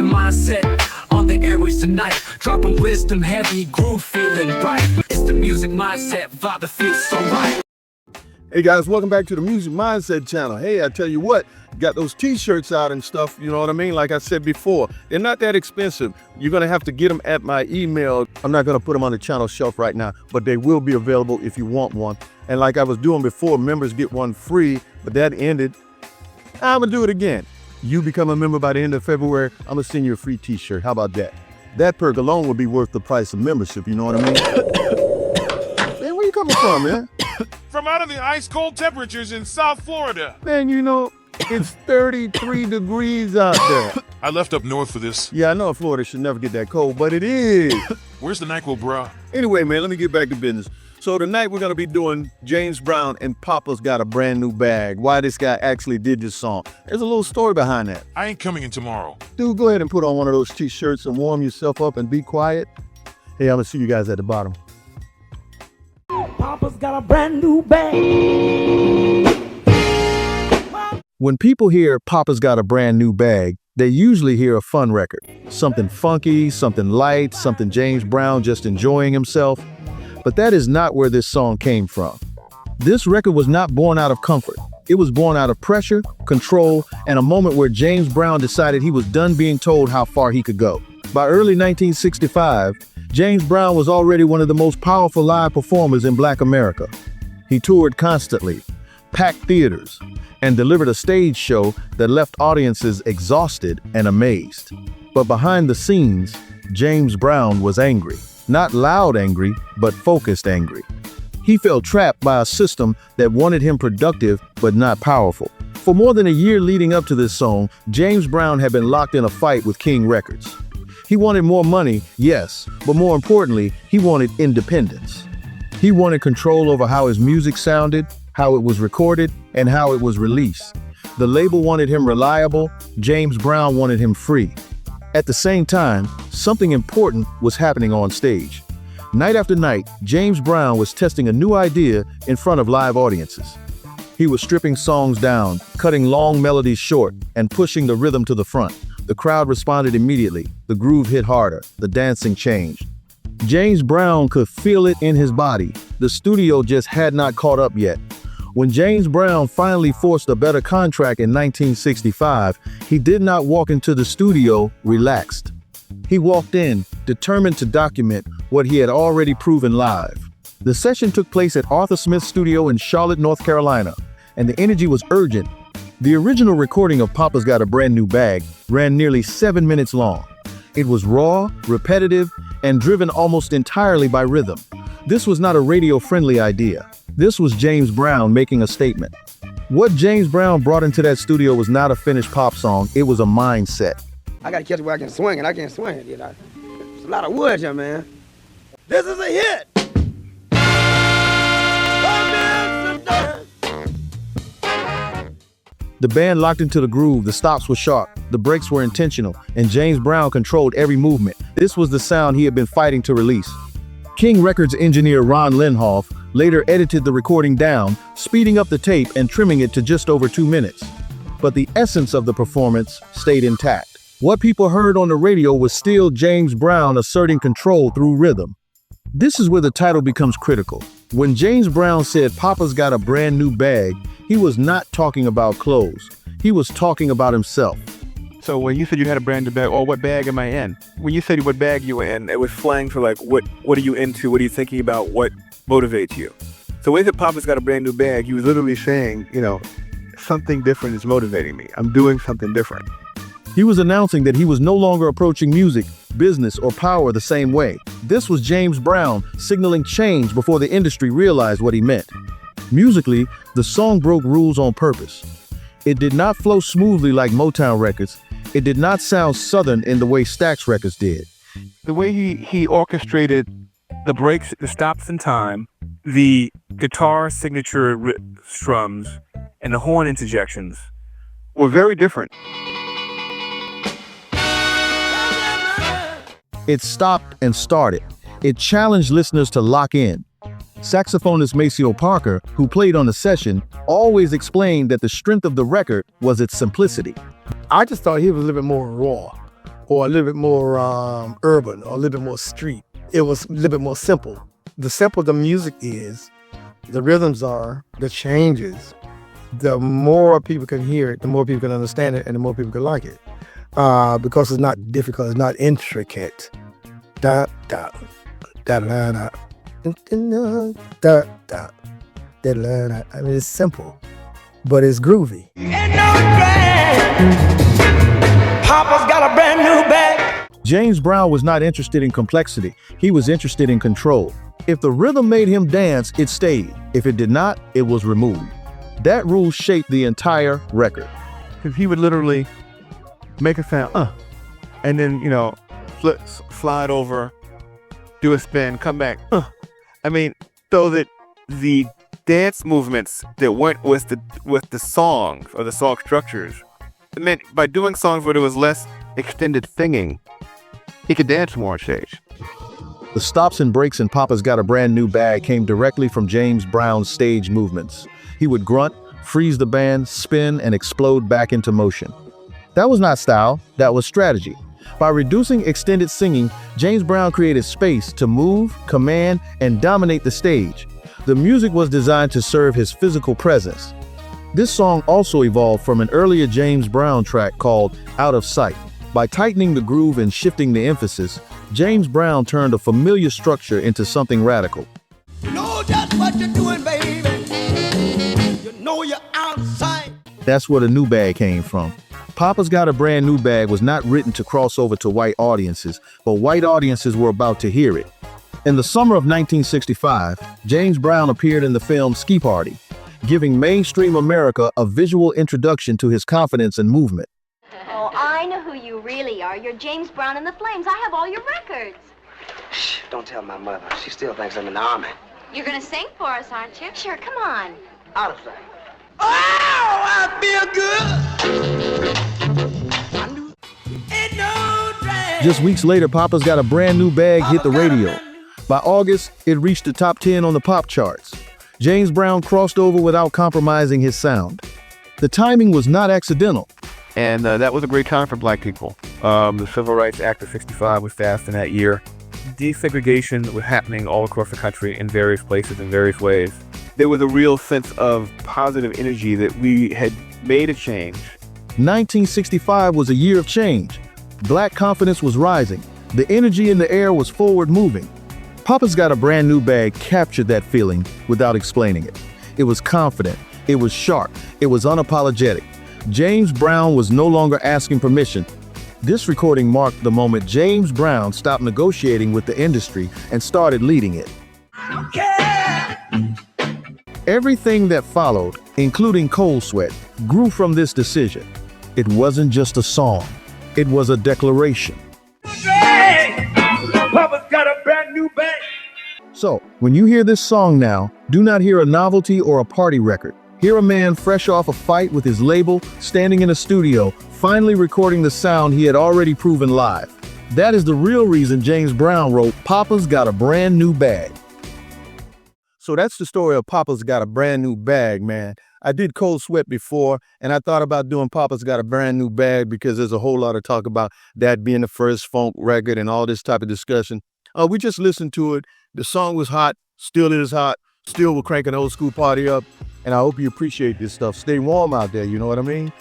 music mindset on the airways tonight. Dropping wisdom heavy, groove feeling right. It's the music mindset vibe that feels so right. Hey guys, welcome back to the Music Mindset channel. Hey, I tell you what, got those t-shirts out and stuff, you know what I mean? Like I said before, they're not that expensive. You're gonna have to get them at my email. I'm not gonna put them on the channel shelf right now, but they will be available if you want one. And like I was doing before, members get one free, but that ended. I'm gonna do it again. You become a member by the end of February, I'm gonna send you a free t-shirt. How about that? That perk alone will be worth the price of membership, you know what I mean? Man, where you coming from, man? From out of the ice-cold temperatures in South Florida. Man, you know, it's 33 degrees out there. I left up north for this. Yeah, I know Florida should never get that cold, but it is. Where's the NyQuil, bruh? Anyway, man, let me get back to business. So tonight we're gonna be doing James Brown and Papa's Got a Brand New Bag. Why this guy actually did this song. There's a little story behind that. I ain't coming in tomorrow. Dude, go ahead and put on one of those t-shirts and warm yourself up and be quiet. Hey, I'm gonna see you guys at the bottom. Papa's got a brand new bag. When people hear Papa's Got a Brand New Bag, they usually hear a fun record. Something funky, something light, something James Brown just enjoying himself. But that is not where this song came from. This record was not born out of comfort. It was born out of pressure, control, and a moment where James Brown decided he was done being told how far he could go. By early 1965, James Brown was already one of the most powerful live performers in Black America. He toured constantly, packed theaters, and delivered a stage show that left audiences exhausted and amazed. But behind the scenes, James Brown was angry. Not loud angry, but focused angry. He felt trapped by a system that wanted him productive but not powerful. For more than a year leading up to this song, James Brown had been locked in a fight with King Records. He wanted more money, yes, but more importantly, he wanted independence. He wanted control over how his music sounded, how it was recorded, and how it was released. The label wanted him reliable, James Brown wanted him free. At the same time, something important was happening on stage. Night after night, James Brown was testing a new idea in front of live audiences. He was stripping songs down, cutting long melodies short, and pushing the rhythm to the front. The crowd responded immediately. The groove hit harder. The dancing changed. James Brown could feel it in his body. The studio just had not caught up yet. When James Brown finally forced a better contract in 1965, he did not walk into the studio relaxed. He walked in, determined to document what he had already proven live. The session took place at Arthur Smith's studio in Charlotte, North Carolina, and the energy was urgent. The original recording of Papa's Got a Brand New Bag ran nearly 7 minutes long. It was raw, repetitive, and driven almost entirely by rhythm. This was not a radio-friendly idea. This was James Brown making a statement. What James Brown brought into that studio was not a finished pop song, it was a mindset. I gotta catch it where I can swing it. I can't swing it, you know. There's a lot of wood here, man. This is a hit! The band locked into the groove, the stops were sharp, the breaks were intentional, and James Brown controlled every movement. This was the sound he had been fighting to release. King Records engineer Ron Linhoff later edited the recording down, speeding up the tape and trimming it to just over 2 minutes. But the essence of the performance stayed intact. What people heard on the radio was still James Brown asserting control through rhythm. This is where the title becomes critical. When James Brown said Papa's got a brand new bag, he was not talking about clothes. He was talking about himself. So when you said you had a brand new bag, or what bag am I in? When you said what bag you were in, it was slang for like, what are you into? What are you thinking about? What motivates you? So when he said Papa's got a brand new bag, he was literally saying, you know, something different is motivating me. I'm doing something different. He was announcing that he was no longer approaching music, business, or power the same way. This was James Brown signaling change before the industry realized what he meant. Musically, the song broke rules on purpose. It did not flow smoothly like Motown records. It did not sound Southern in the way Stax Records did. The way he orchestrated the breaks, the stops in time, the guitar signature strums, and the horn interjections were very different. It stopped and started. It challenged listeners to lock in. Saxophonist Maceo Parker, who played on the session, always explained that the strength of the record was its simplicity. I just thought he was a little bit more raw, or a little bit more urban, or a little bit more street. It was a little bit more simple. The simpler the music is, the rhythms are, the changes, the more people can hear it, the more people can understand it, and the more people can like it. Because it's not difficult, it's not intricate. Da da da da da da da da da. I mean, it's simple, but it's groovy. Papa's got a brand new bag. James Brown was not interested in complexity. He was interested in control. If the rhythm made him dance, it stayed. If it did not, it was removed. That rule shaped the entire record. Because he would literally make a sound, and then, you know, slide over, do a spin, come back, I mean, so that the dance movements that went with the songs or the song structures, it meant by doing songs where there was less extended singing, he could dance more on stage. The stops and breaks in Papa's Got a Brand New Bag came directly from James Brown's stage movements. He would grunt, freeze the band, spin, and explode back into motion. That was not style, that was strategy. By reducing extended singing, James Brown created space to move, command, and dominate the stage. The music was designed to serve his physical presence. This song also evolved from an earlier James Brown track called Out of Sight. By tightening the groove and shifting the emphasis, James Brown turned a familiar structure into something radical. You know just what you're doing, baby. You know you're outside. That's where the new bag came from. Papa's Got a Brand New Bag was not written to cross over to white audiences, but white audiences were about to hear it. In the summer of 1965, James Brown appeared in the film Ski Party, giving mainstream America a visual introduction to his confidence and movement. Oh, I know who you really are. You're James Brown and the Flames. I have all your records. Shh, don't tell my mother. She still thinks I'm in the army. You're gonna sing for us, aren't you? Sure, come on. Out of sight. Oh, I feel good. I knew ain't no drag. Just weeks later, Papa's Got a Brand New Bag hit the radio. By August, it reached the top 10 on the pop charts. James Brown crossed over without compromising his sound. The timing was not accidental. And that was a great time for black people. The Civil Rights Act of '65 was passed in that year. Desegregation was happening all across the country in various places in various ways. There was a real sense of positive energy that we had made a change. 1965 was a year of change. Black confidence was rising. The energy in the air was forward moving. Papa's Got a Brand New Bag captured that feeling without explaining it. It was confident. It was sharp. It was unapologetic. James Brown was no longer asking permission. This recording marked the moment James Brown stopped negotiating with the industry and started leading it. I don't care. Everything that followed, including Cold Sweat, grew from this decision. It wasn't just a song. It was a declaration. Hey, Papa's got a brand new bag. So, when you hear this song now, do not hear a novelty or a party record. Hear a man fresh off a fight with his label, standing in a studio, finally recording the sound he had already proven live. That is the real reason James Brown wrote Papa's Got a Brand New Bag. So that's the story of Papa's Got a Brand New Bag, man. I did Cold Sweat before, and I thought about doing Papa's Got a Brand New Bag because there's a whole lot of talk about that being the first funk record and all this type of discussion. We just listened to it. The song was hot, still is hot, still will crank an old school party up, and I hope you appreciate this stuff. Stay warm out there, you know what I mean?